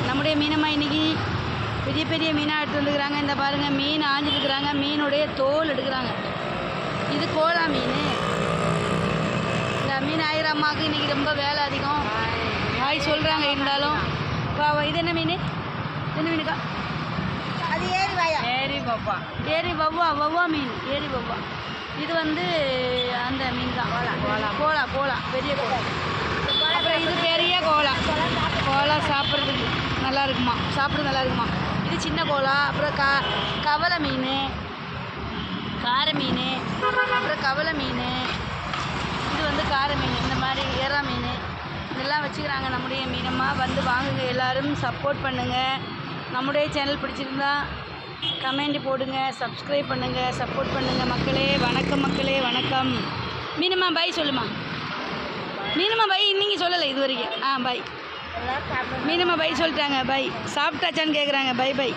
நம்முடைய மீனம்மா இன்றைக்கி பெரிய பெரிய மீனாக எடுத்து வந்துக்கிறாங்க. இந்த பாருங்கள், மீன் ஆஞ்சிருக்கிறாங்க. மீனுடைய தோல் எடுக்கிறாங்க. இது கோலா மீன். இந்த மீன் ஆயிரம் அம்மாவுக்கு இன்றைக்கி ரொம்ப வேலை அதிகம். ஹாய் சொல்கிறாங்க. இருந்தாலும் இது என்ன மீன்? என்ன மீனுக்கா? அது ஏரி வாயா, ஏரி வவ்வா. ஏரி வவ்வா, வவ்வா மீன், ஏரி வவ்வா. இது வந்து அந்த மீன் தான். கோலா, கோலா, பெரிய கோலா. அப்புறம் இது பெரிய கோலா. கோலா சாப்பிட்றதுக்கு நல்லா இருக்குமா, சாப்பிட்றது நல்லா இருக்குமா. இது சின்ன கோலா. அப்புறம் கவலை மீன், கார மீன், அப்புறம் கவலை மீன். இது வந்து கார மீன். இந்த மாதிரி ஏறா மீன் இதெல்லாம் வச்சுக்கிறாங்க நம்முடைய மீனம்மா. வந்து வாங்குங்க, எல்லோரும் சப்போர்ட் பண்ணுங்கள். நம்முடைய சேனல் பிடிச்சிருந்தா கமெண்ட் போடுங்க, சப்ஸ்கிரைப் பண்ணுங்கள், சப்போர்ட் பண்ணுங்கள் மக்களே. வணக்கம் மக்களே, வணக்கம். மீனம்மா பாய் சொல்லுமா. மீனம்மா பாய் நீங்கள் சொல்லலை இது வரைக்கும். பாய். மீனம்மா பாய் சொல்லிட்டாங்க. பாய். சாப்பிட்டாச்சான்னு கேட்குறாங்க. Bye by.